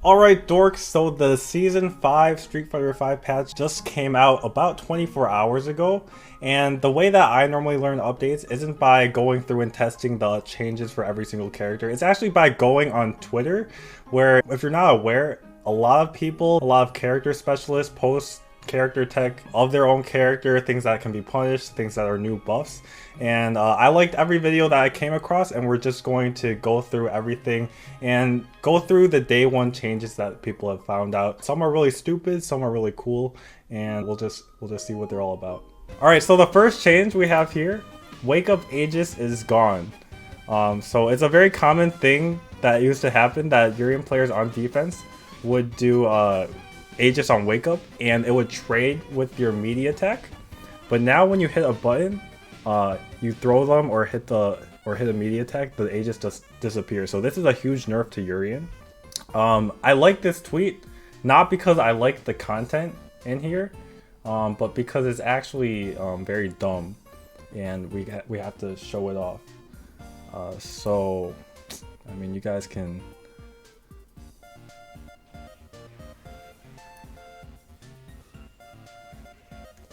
Alright dorks, so the Season 5 Street Fighter V patch just came out about 24 hours ago, and the way that I normally learn updates isn't by going through and testing the changes for every single character. It's actually by going on Twitter, where if you're not aware, a lot of people, a lot of character specialists post character tech of their own character, things that can be punished, things that are new buffs, and I liked every video that I came across, and we're just going to go through everything and go through the day one changes that people have found out. Some are really stupid, some are really cool, and we'll just see what they're all about. Alright, so the first change we have here, Wake Up Aegis is gone. So it's a very common thing that used to happen, that Urian players on defense would do Aegis on Wake Up, and it would trade with your media attack. But now when you hit a button, you throw them or hit a media attack, the Aegis just disappears. So this is a huge nerf to Urian. I like this tweet, not because I like the content in here, but because it's actually very dumb, and we have to show it off. So, I mean, you guys can.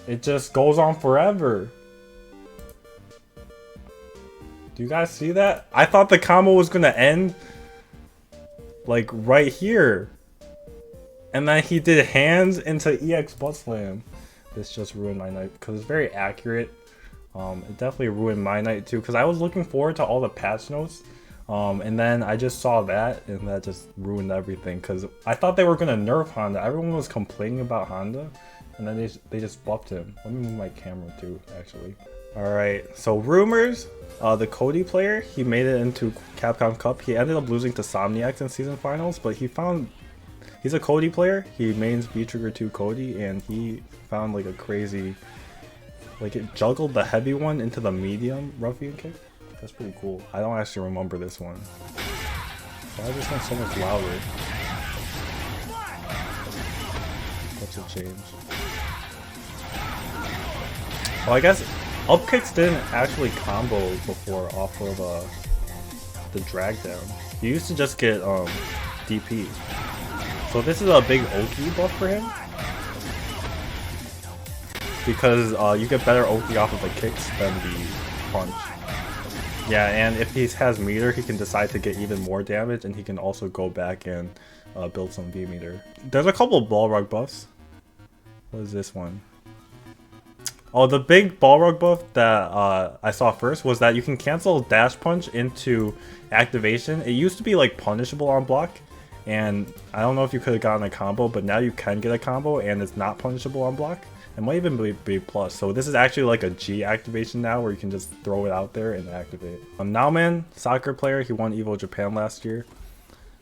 It just goes on forever. Do you guys see that? I thought the combo was gonna end like right here. And then he did hands into EX butt slam. This just ruined my night because it's very accurate. It definitely ruined my night too, because I was looking forward to all the patch notes. And then I just saw that, and that just ruined everything, because I thought they were gonna nerf Honda. Everyone was complaining about Honda, and then they just buffed him. Let me move my camera too, actually. Alright, so rumors, the Cody player, he made it into Capcom Cup. He ended up losing to Somniacs in season finals, but he's a Cody player. He mains V-Trigger 2 Cody, and he found like a crazy, like it juggled the heavy one into the medium ruffian kick. That's pretty cool. I don't actually remember this one. Why is this one so much louder? What's a change? Well, I guess up kicks didn't actually combo before off of the drag down. You used to just get DP. So this is a big Oki buff for him, because you get better Oki off of the kicks than the punch. Yeah, and if he has meter, he can decide to get even more damage, and he can also go back and build some V meter. There's a couple of Balrog buffs. What is this one? Oh, the big Balrog buff that I saw first was that you can cancel dash punch into activation. It used to be like punishable on block, and I don't know if you could have gotten a combo, but now you can get a combo and it's not punishable on block. It might even be B+. So this is actually like a G activation now, where you can just throw it out there and activate. Nowman, soccer player, he won Evo Japan last year.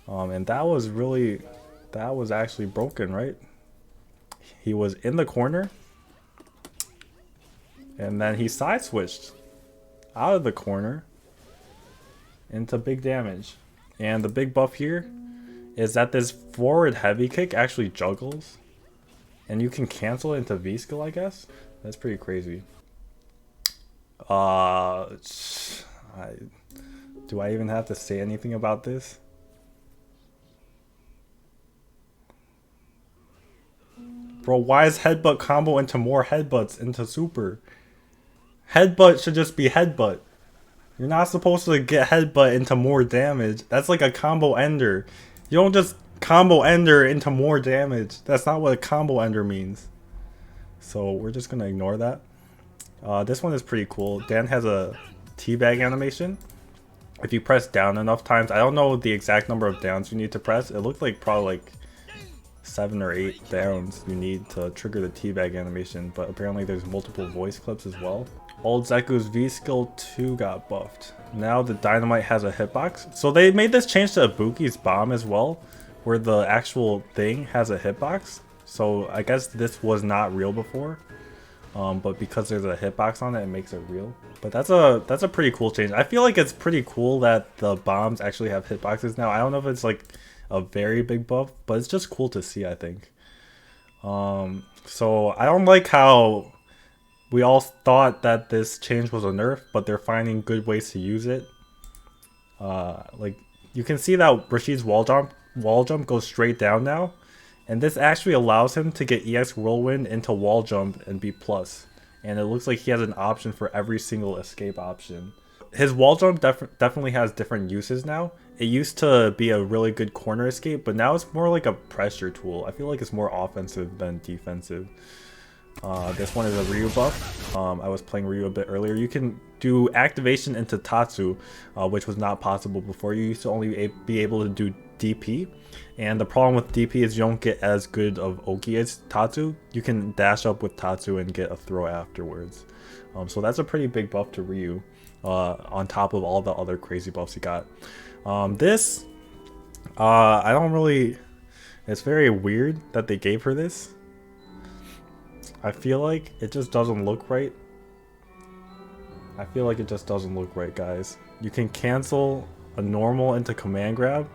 And that was actually broken, right? He was in the corner, and then he side switched out of the corner into big damage. And the big buff here is that this forward heavy kick actually juggles, and you can cancel it into V skill, I guess. That's pretty crazy. Do I even have to say anything about this? Bro, why is headbutt combo into more headbutts into super? Headbutt should just be headbutt. You're not supposed to get headbutt into more damage. That's like a combo ender. You don't just combo ender into more damage. That's not what a combo ender means. So we're just gonna ignore that. This one is pretty cool. Dan has a teabag animation. If you press down enough times, I don't know the exact number of downs you need to press. It looked like probably like 7 or 8 downs you need to trigger the teabag animation, but apparently there's multiple voice clips as well. Old Zeku's V skill 2 got buffed. Now the Dynamite has a hitbox. So they made this change to Ibuki's bomb as well, where the actual thing has a hitbox. So I guess this was not real before, but because there's a hitbox on it, it makes it real. But that's a pretty cool change. I feel like it's pretty cool that the bombs actually have hitboxes now. I don't know if it's like a very big buff, but it's just cool to see, I think. So I don't like how we all thought that this change was a nerf, but they're finding good ways to use it. Like, you can see that Rashid's wall jump wall jump goes straight down now. And this actually allows him to get EX Whirlwind into wall jump and B+. And it looks like he has an option for every single escape option. His wall jump definitely has different uses now. It used to be a really good corner escape, but now it's more like a pressure tool. I feel like it's more offensive than defensive. This one is a Ryu buff. I was playing Ryu a bit earlier. You can do activation into Tatsu, which was not possible before. You used to only be able to do DP. And the problem with DP is you don't get as good of Oki as Tatsu. You can dash up with Tatsu and get a throw afterwards. So that's a pretty big buff to Ryu, on top of all the other crazy buffs he got. I don't really... It's very weird that they gave her this. I feel like it just doesn't look right. I feel like it just doesn't look right, guys. You can cancel a normal into command grab.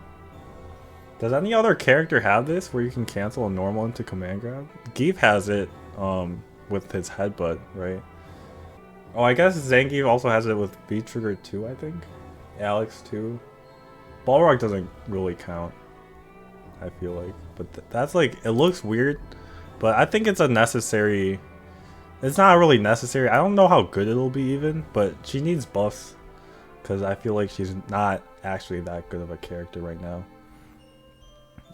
Does any other character have this where you can cancel a normal into command grab? Geef has it with his headbutt, right? Oh, I guess Zangief also has it with V-Trigger too, I think. Alex too. Balrog doesn't really count, I feel like. But that's like, it looks weird. But I think it's a necessary... It's not really necessary. I don't know how good it'll be even, but she needs buffs. Because I feel like she's not actually that good of a character right now.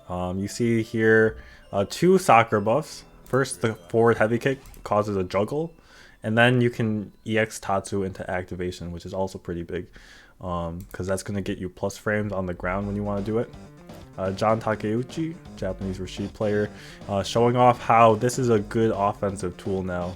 You see here 2 soccer buffs. First, the forward heavy kick causes a juggle. And then you can EX Tatsu into activation, which is also pretty big. Because that's going to get you plus frames on the ground when you want to do it. John Takeuchi, Japanese Rashid player, showing off how this is a good offensive tool now,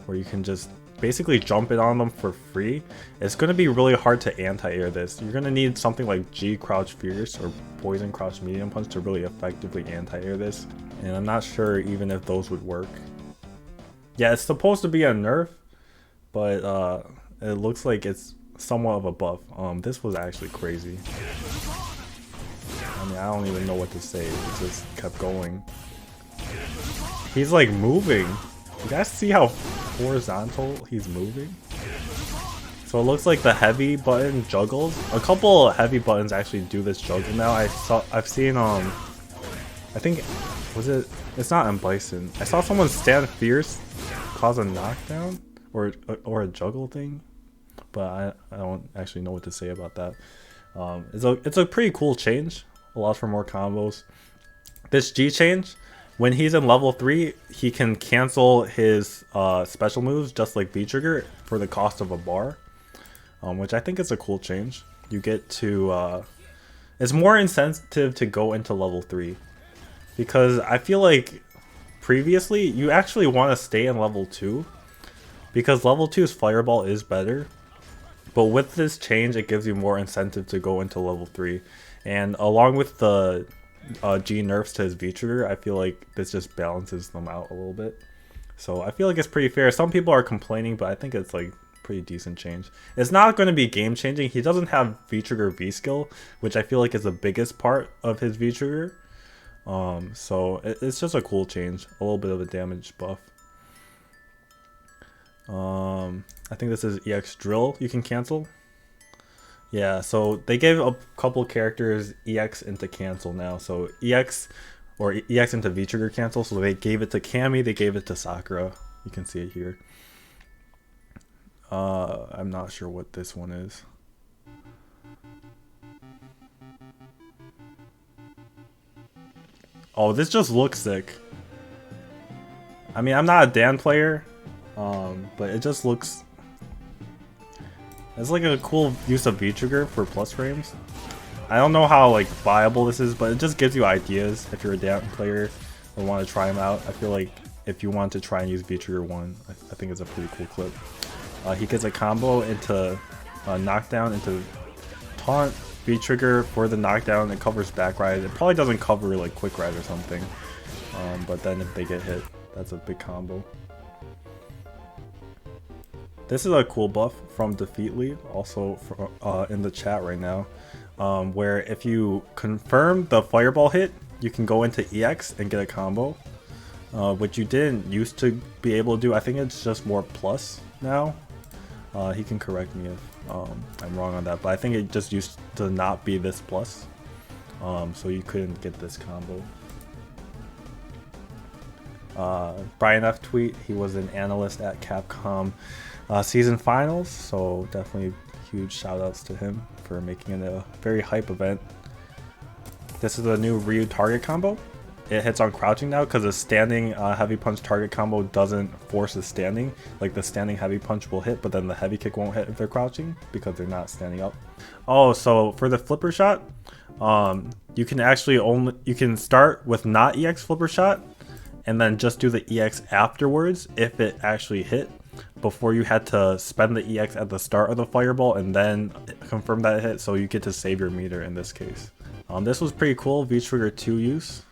where you can just basically jump it on them for free. It's going to be really hard to anti-air this. You're going to need something like G Crouch Fierce or Poison Crouch Medium Punch to really effectively anti-air this, and I'm not sure even if those would work. Yeah, it's supposed to be a nerf, but it looks like it's somewhat of a buff. This was actually crazy. I mean, I don't even know what to say. It just kept going. He's like moving. You guys see how horizontal he's moving? So it looks like the heavy button juggles. A couple heavy buttons actually do this juggle now. I've seen I think it's not in Bison. I saw someone stand fierce cause a knockdown or a juggle thing, but I don't actually know what to say about that. It's a pretty cool change. Allows for more combos. This G change, when he's in level 3, he can cancel his special moves just like V-Trigger for the cost of a bar, which I think is a cool change. You get to it's more incentive to go into level 3, because I feel like previously you actually want to stay in level 2 because level 2's fireball is better, but with this change it gives you more incentive to go into level 3. And along with the G nerfs to his V-Trigger, I feel like this just balances them out a little bit. So I feel like it's pretty fair. Some people are complaining, but I think it's like pretty decent change. It's not going to be game changing. He doesn't have V-Trigger V-Skill, which I feel like is the biggest part of his V-Trigger. So it's just a cool change. A little bit of a damage buff. I think this is EX Drill you can cancel. Yeah, so they gave a couple characters EX into cancel now. So EX or EX into V-Trigger cancel. So they gave it to Cammy, they gave it to Sakura. You can see it here. I'm not sure what this one is. Oh, this just looks sick. I mean, I'm not a Dan player, but it just looks... It's like a cool use of V-Trigger for plus frames. I don't know how like viable this is, but it just gives you ideas if you're a Dan player or want to try them out. I feel like if you want to try and use V-Trigger 1, I think it's a pretty cool clip. He gets a combo into knockdown, into taunt, V-Trigger for the knockdown. It covers back ride. It probably doesn't cover like quick ride or something, but then if they get hit, that's a big combo. This is a cool buff from Defeatly, also in the chat right now, where if you confirm the fireball hit, you can go into EX and get a combo, which you didn't used to be able to do. I think it's just more plus now. He can correct me if I'm wrong on that, but I think it just used to not be this plus. so you couldn't get this combo. Brian F. tweet, he was an analyst at Capcom season finals, so definitely huge shout outs to him for making it a very hype event. This is a new RYU target combo. It hits on crouching now because the standing heavy punch target combo doesn't force the standing. Like the standing heavy punch will hit, but then the heavy kick won't hit if they're crouching because they're not standing up. Oh, so for the flipper shot, you can actually you can start with not EX flipper shot and then just do the EX afterwards if it actually hit. Before you had to spend the EX at the start of the fireball and then confirm that it hit, so you get to save your meter in this case. This was pretty cool, V-Trigger 2 use.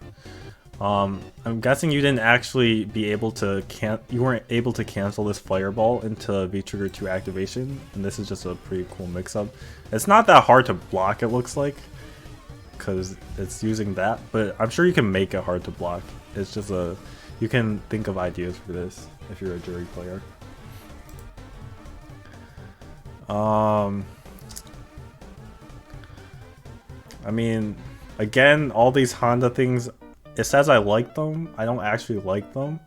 I'm guessing you didn't actually be able to you weren't able to cancel this fireball into V-Trigger 2 activation, and this is just a pretty cool mix-up. It's not that hard to block, it looks like, because it's using that, but I'm sure you can make it hard to block. It's just you can think of ideas for this if you're a jury player. I mean, again, all these Honda things, it says I like them. I don't actually like them.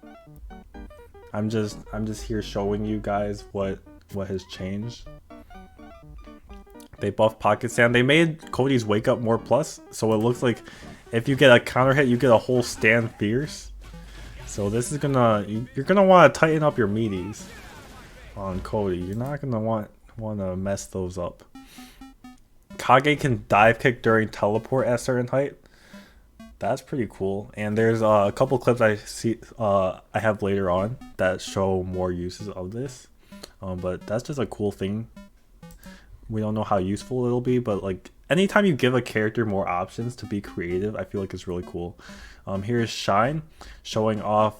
I'm just here showing you guys what has changed. They buffed pocket stand. They made Cody's wake up more plus, so it looks like if you get a counter hit, you get a whole stand fierce. So this is you're gonna want to tighten up your meaties on Cody. You're not gonna want to mess those up. Kage can dive kick during teleport at a certain height. That's pretty cool. And there's a couple clips I have later on that show more uses of this. But that's just a cool thing. We don't know how useful it'll be, but like anytime you give a character more options to be creative, I feel like it's really cool. Here's Shine showing off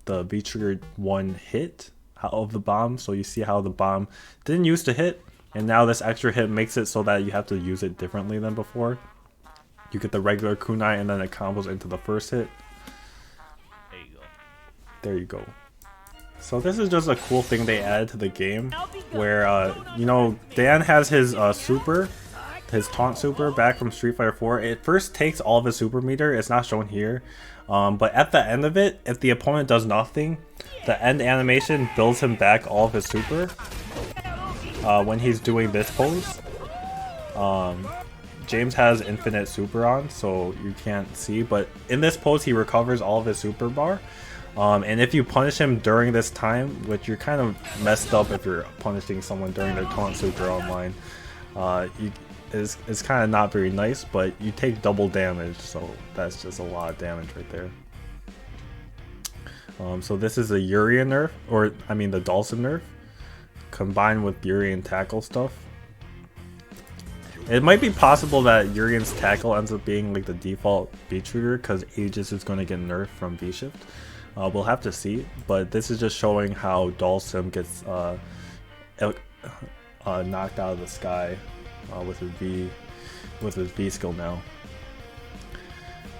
the V-Trigger 1 hit out of the bomb. So you see how the bomb didn't used to hit, and now this extra hit makes it so that you have to use it differently than before. You get the regular kunai and then it combos into the first hit. There you go. There you go. So this is just a cool thing they added to the game where, you know, Dan has his super, his taunt super back from Street Fighter 4. It first takes all of his super meter. It's not shown here. But at the end of it, if the opponent does nothing, the end animation builds him back all of his super when he's doing this pose. James has infinite super on, so you can't see, but in this pose he recovers all of his super bar. And if you punish him during this time, which you're kind of messed up if you're punishing someone during their taunt super online, it's kind of not very nice, but you take double damage, so that's just a lot of damage right there. So this is a Urian nerf, or I mean the Dhalsim nerf, combined with Urian tackle stuff. It might be possible that Urian's tackle ends up being like the default V-Trigger because Aegis is going to get nerfed from V-Shift. We'll have to see, but this is just showing how Dhalsim gets knocked out of the sky with his V skill now.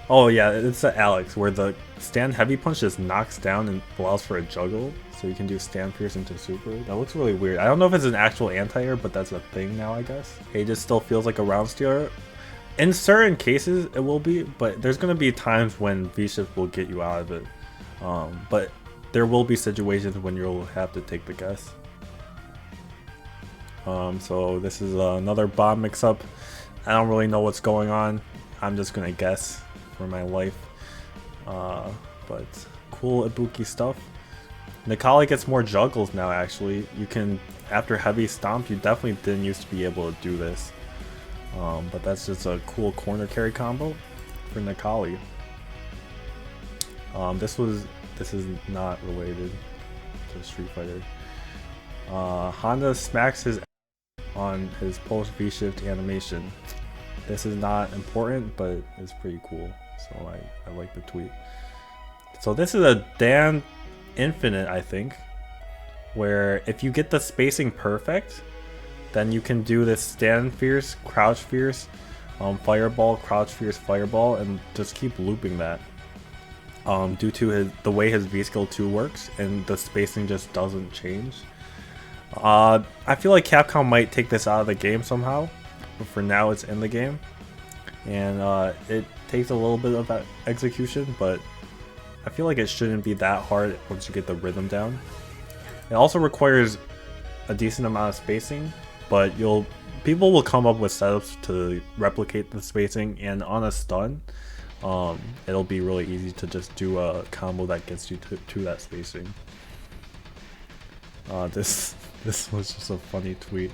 Oh yeah, it's the Alex where the stand heavy punch just knocks down and allows for a juggle, so you can do stand pierce into super. That looks really weird. I don't know if it's an actual anti-air, but that's a thing now, I guess. Aegis still feels like a round stealer. In certain cases it will be, but there's going to be times when V-Shift will get you out of it. But there will be situations when you'll have to take the guess. So this is another bomb mix-up. I don't really know what's going on. I'm just gonna guess for my life. But cool Ibuki stuff. Nikali gets more juggles now, actually. You can, after heavy stomp, you definitely didn't used to be able to do this. But that's just a cool corner carry combo for Nikali. This is not related to Street Fighter. Honda smacks his on his post V-Shift animation. This is not important, but it's pretty cool, so I like the tweet. So this is a Dan Infinite, I think, where if you get the spacing perfect, then you can do this stand fierce, crouch fierce, fireball, crouch fierce, fireball, and just keep looping that. Due to the way his V skill 2 works, and the spacing just doesn't change. I feel like Capcom might take this out of the game somehow, but for now it's in the game. and it takes a little bit of execution, but I feel like it shouldn't be that hard once you get the rhythm down. It also requires a decent amount of spacing, but people will come up with setups to replicate the spacing, and on a stun, it'll be really easy to just do a combo that gets you to that spacing. This was just a funny tweet.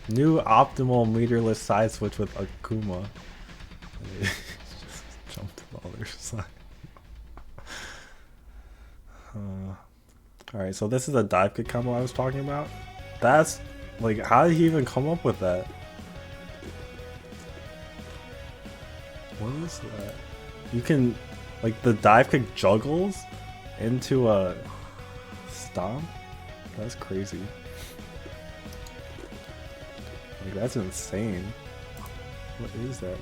New optimal meterless side switch with Akuma. Just jump to the other side. Alright, so this is a dive kick combo I was talking about. That's like, how did he even come up with that? What is that? You can, like, the dive kick juggles into a stomp? That's crazy. Like, that's insane. What is that?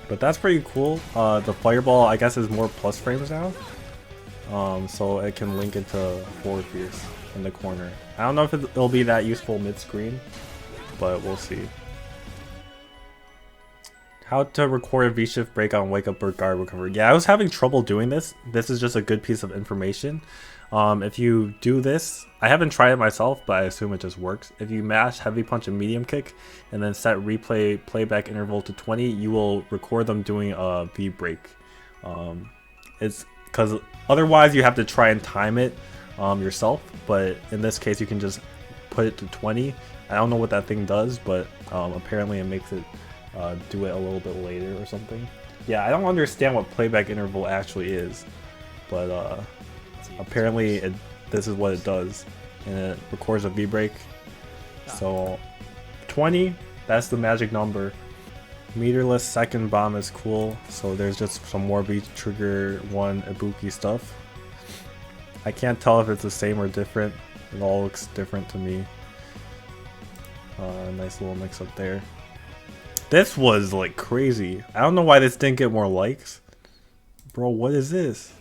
But that's pretty cool. The fireball, I guess, is more plus frames now. So it can link into forward fierce in the corner. I don't know if it'll be that useful mid-screen, but we'll see. How to record a V-shift break on wake up or guard recovery. Yeah, I was having trouble doing this. This is just a good piece of information. If you do this, I haven't tried it myself, but I assume it just works. If you mash heavy punch and medium kick and then set replay playback interval to 20, you will record them doing a V break. It's because otherwise you have to try and time it yourself, but in this case you can just put it to 20. I don't know what that thing does, but apparently it makes it do it a little bit later or something. Yeah, I don't understand what playback interval actually is, but apparently this is what it does, and it records a V-break. So 20, that's the magic number. Meterless second bomb is cool, so there's just some more V-Trigger 1 Ibuki stuff. I can't tell if it's the same or different. It all looks different to me. Nice little mix up there. This was like crazy. I don't know why this didn't get more likes. Bro, what is this?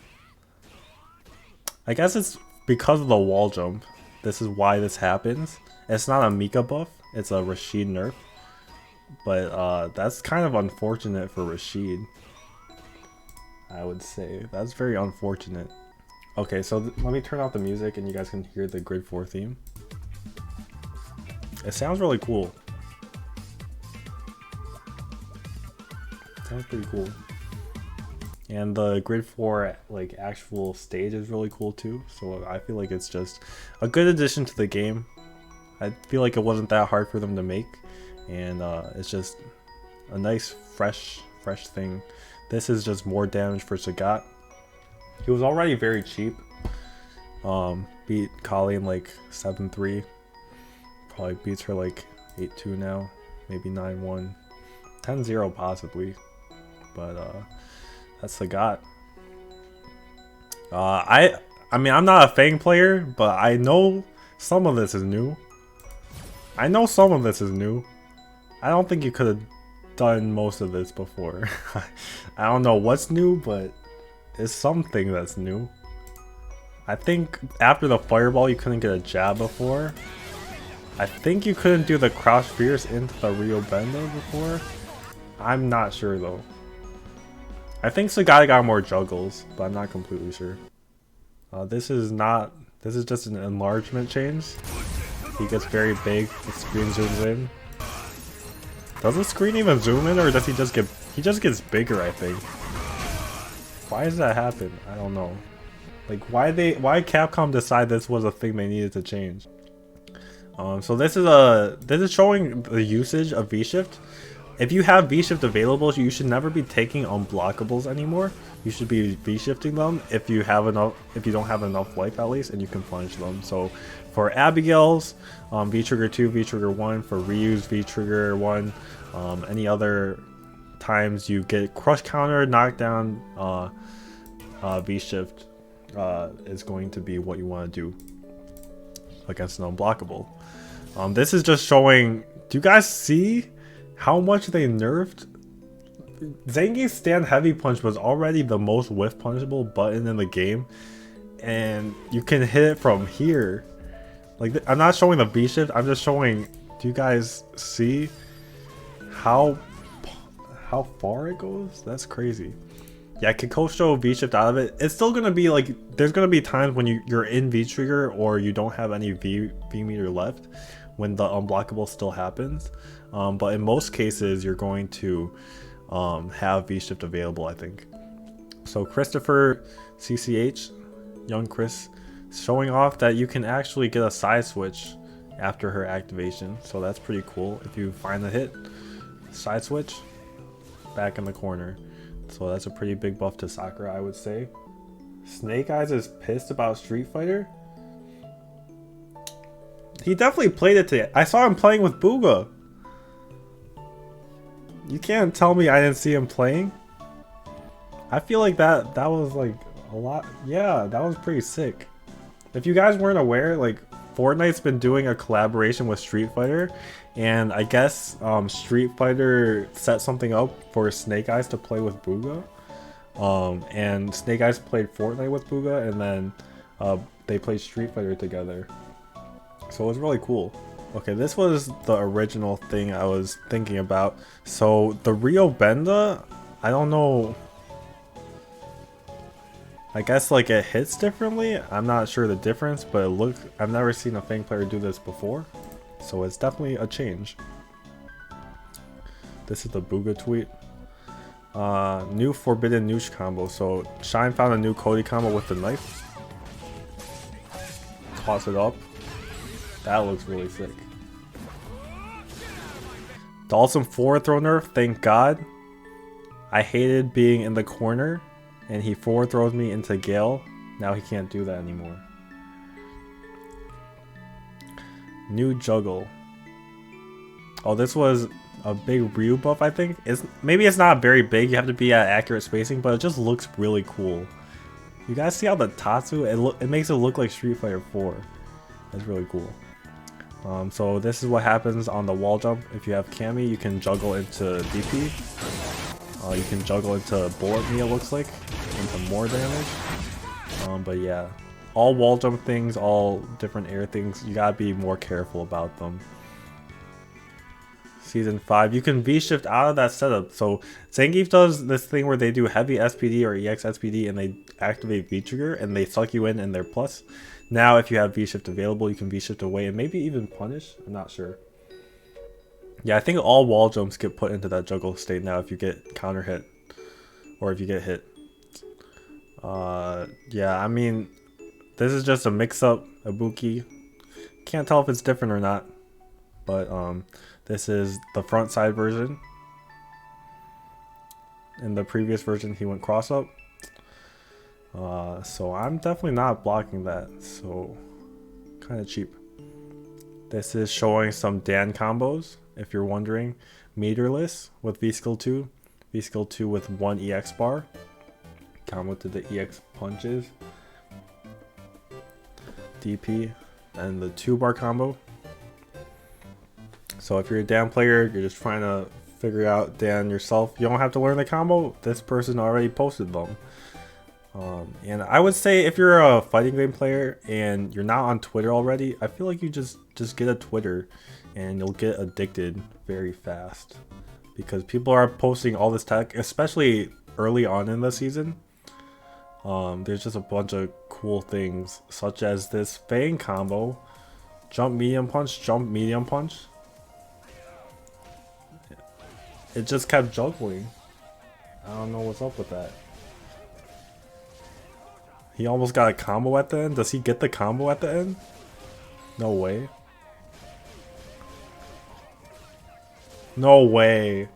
I guess it's because of the wall jump. This is why this happens. It's not a Mika buff, it's a Rashid nerf. But that's kind of unfortunate for Rashid, I would say. That's very unfortunate. Okay, so let me turn off the music and you guys can hear the Grid 4 theme. It sounds really cool. Sounds pretty cool. And the Grid 4 like actual stage is really cool too. So I feel like it's just a good addition to the game. I feel like it wasn't that hard for them to make. And it's just a nice fresh thing. This is just more damage for Sagat. He was already very cheap. Beat Kali in like 7-3. Probably beats her like 8-2 now. Maybe 9-1. 10-0 possibly. But that's Sagat. I mean, I'm not a Fang player, but I know some of this is new. I don't think you could have done most of this before. I don't know what's new, but it's something that's new. I think after the fireball you couldn't get a jab before. I think you couldn't do the crouch fierce into the Rio Bendo before. I'm not sure though. I think Sagat got more juggles, but I'm not completely sure. This is just an enlargement change. He gets very big, the screen zooms in. Does the screen even zoom in, or does he just gets bigger, I think. Why does that happen? I don't know. Like, why Capcom decide this was a thing they needed to change? So this is showing the usage of V-Shift. If you have V-Shift available, you should never be taking unblockables anymore. You should be V-Shifting them if you don't have enough life at least, and you can punish them. So for Abigail's, V-Trigger 2, V-Trigger 1, for Ryu's V-Trigger 1, any other times you get crush counter, knockdown, V-Shift is going to be what you want to do against an unblockable. This is just showing, do you guys see how much they nerfed? Zangief's stand heavy punch was already the most whiff punishable button in the game, and you can hit it from here. Like, I'm not showing the V shift, I'm just showing, do you guys see how how far it goes? That's crazy. Yeah, Kikosho V-shift out of it. It's still gonna be like, there's gonna be times when you're in V-trigger or you don't have any V-meter left when the unblockable still happens. But in most cases, you're going to have V-shift available, I think. So Christopher CCH, young Chris, showing off that you can actually get a side switch after her activation. So that's pretty cool. If you find the hit, side switch, back in the corner. So that's a pretty big buff to Sakura, I would say. Snake Eyes is pissed about Street Fighter. He definitely played it today. I saw him playing with Booga. You can't tell me I didn't see him playing. I feel like that was like a lot. Yeah, that was pretty sick. If you guys weren't aware, like Fortnite's been doing a collaboration with Street Fighter, and I guess Street Fighter set something up for Snake Eyes to play with Booga. And Snake Eyes played Fortnite with Booga, and then they played Street Fighter together. So it was really cool. Okay, this was the original thing I was thinking about. So the Rio Benda, I don't know. I guess like it hits differently. I'm not sure the difference, but I've never seen a Fang player do this before. So it's definitely a change. This is the Booga tweet. New Forbidden Noosh combo. So Shine found a new Cody combo with the knife. Toss it up. That looks really sick. Dhalsim forward throw nerf, thank God. I hated being in the corner and he forward throws me into Gale. Now he can't do that anymore. New juggle. Oh, this was a big Ryu buff, I think. Maybe it's not very big, you have to be at accurate spacing, but it just looks really cool. You guys see how the Tatsu, it makes it look like Street Fighter 4. That's really cool. So this is what happens on the wall jump. If you have Cammy, you can juggle into DP. You can juggle into bullet me, it looks like, into more damage. But yeah, all wall jump things, all different air things, you gotta be more careful about them. Season 5, you can V-shift out of that setup. So Zangief does this thing where they do heavy SPD or EX SPD and they activate V-trigger and they suck you in their plus. Now if you have V-shift available, you can V-shift away and maybe even punish. I'm not sure. Yeah, I think all wall jumps get put into that juggle state now if you get counter hit. Or if you get hit. Yeah, I mean, this is just a mix-up, Ibuki. Can't tell if it's different or not. But this is the front side version. In the previous version, he went cross-up. So I'm definitely not blocking that. So, kind of cheap. This is showing some Dan combos, if you're wondering. Meterless with V-Skill 2. V-Skill 2 with 1 EX bar. Combo to the EX punches. DP. And the 2-bar combo. So if you're a Dan player, you're just trying to figure out Dan yourself. You don't have to learn the combo. This person already posted them. And I would say if you're a fighting game player and you're not on Twitter already, I feel like you just get a Twitter and you'll get addicted very fast. Because people are posting all this tech, especially early on in the season. There's just a bunch of cool things, such as this Fang combo. Jump medium punch, jump medium punch. It just kept juggling. I don't know what's up with that. He almost got a combo at the end. Does he get the combo at the end? No way. No way.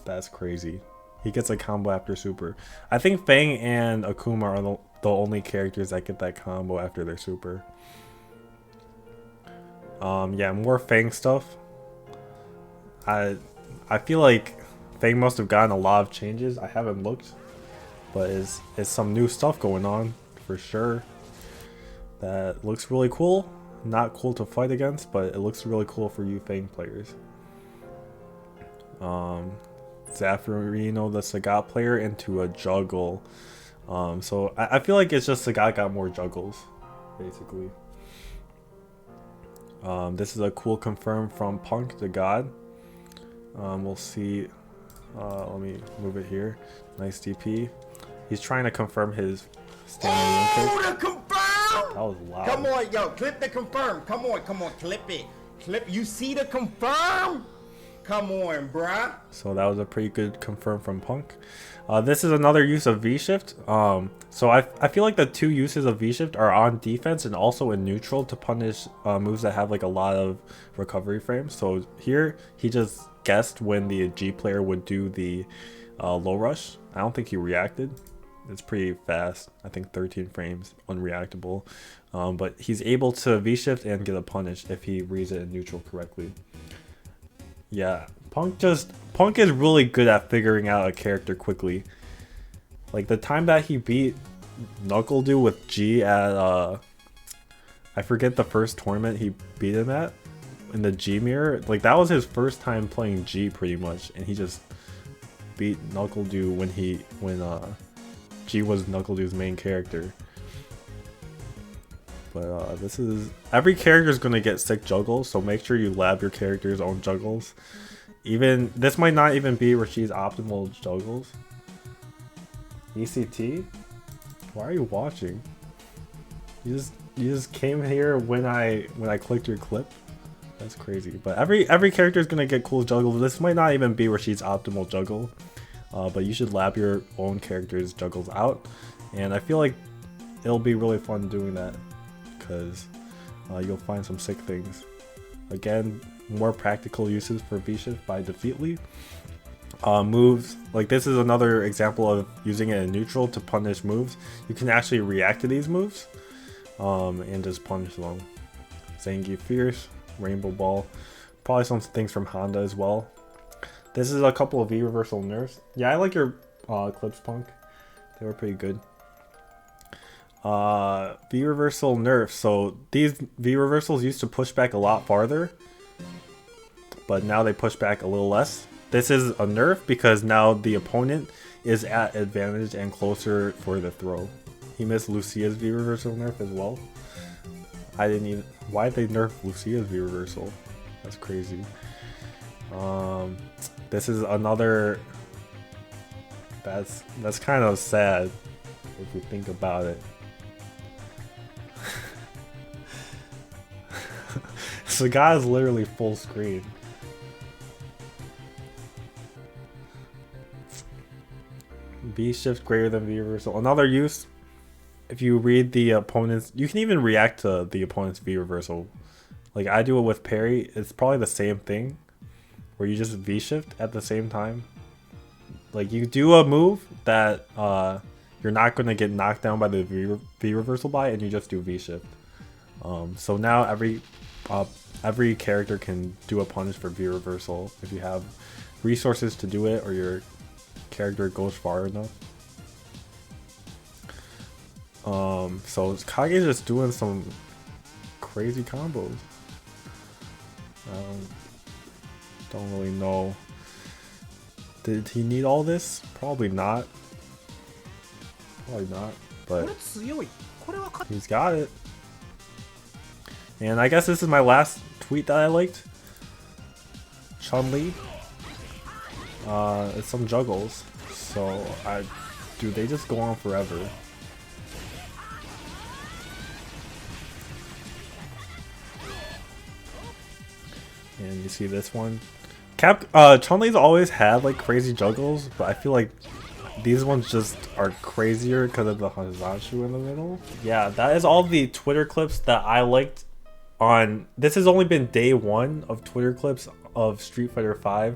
That's crazy. He gets a combo after super. I think Fang and Akuma are the only characters that get that combo after their super. Yeah, more Fang stuff. I feel like Fang must have gotten a lot of changes. I haven't looked, but it's some new stuff going on for sure. That looks really cool. Not cool to fight against, but it looks really cool for you Fang players. Zafirino, the Sagat player, into a juggle. So I feel like it's just Sagat got more juggles, basically. This is a cool confirm from Punk the God. We'll see Let me move it here. Nice DP. He's trying to confirm his stamina. Oh, the confirm! That was loud. Come on, yo, clip the confirm. Come on, clip it. Clip. You see the confirm? Come on, bruh. So that was a pretty good confirm from Punk. This is another use of V-Shift. So I feel like the two uses of V-Shift are on defense and also in neutral to punish moves that have like a lot of recovery frames. So here he just guessed when the G player would do the low rush. I don't think he reacted. It's pretty fast. I think 13 frames unreactable. But he's able to V-Shift and get a punish if he reads it in neutral correctly. Yeah, Punk is really good at figuring out a character quickly. Like the time that he beat Knuckle Dude with G at I forget the first tournament he beat him at in the G mirror. Like that was his first time playing G pretty much, and he just beat Knuckle Dude when G was Knuckle Dude's main character. But this is every character is gonna get sick juggles, so make sure you lab your character's own juggles. Even this might not even be Rashid's optimal juggles. ECT, why are you watching? You just came here when I clicked your clip. That's crazy. But every character is gonna get cool juggles. This might not even be Rashid's optimal juggle, but you should lab your own character's juggles out, and I feel like it'll be really fun doing that. Because you'll find some sick things. Again, more practical uses for V-Shift by Defeatly. Moves, like this is another example of using it in neutral to punish moves. You can actually react to these moves and just punish them. Zangief Fierce, Rainbow Ball, probably some things from Honda as well. This is a couple of V-reversal nerfs. Yeah, I like your clips, Punk. They were pretty good. V-reversal nerfs. So these V-reversals used to push back a lot farther, but now they push back a little less. This is a nerf because now the opponent is at advantage and closer for the throw. He missed Lucia's V-reversal nerf as well. I didn't even... Why'd they nerf Lucia's V-reversal? That's crazy. This is another... That's kind of sad if you think about it. So the guy is literally full screen. V shift greater than V reversal. Another use, if you read the opponent's, you can even react to the opponent's V reversal. Like I do it with parry. It's probably the same thing, where you just V shift at the same time. Like you do a move that you're not going to get knocked down by the V reversal by, and you just do V shift. So now every character can do a punish for V reversal if you have resources to do it or your character goes far enough. So Kage's just doing some crazy combos. Don't really know. Did he need all this? Probably not. Probably not, but he's got it. And I guess this is my last tweet that I liked. Chun-Li. It's some juggles. So dude, they just go on forever. And you see this one. Chun-Li's always had like crazy juggles, but I feel like these ones just are crazier because of the Hanzanshu in the middle. Yeah, that is all the Twitter clips that I liked on. This has only been day one of Twitter clips of Street Fighter V.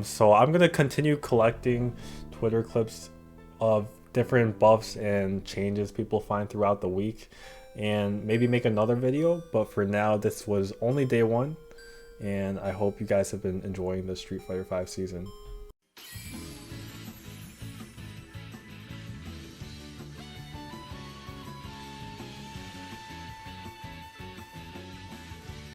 So I'm gonna continue collecting Twitter clips of different buffs and changes people find throughout the week, and maybe make another video. But for now, this was only day one, and I hope you guys have been enjoying the Street Fighter V season.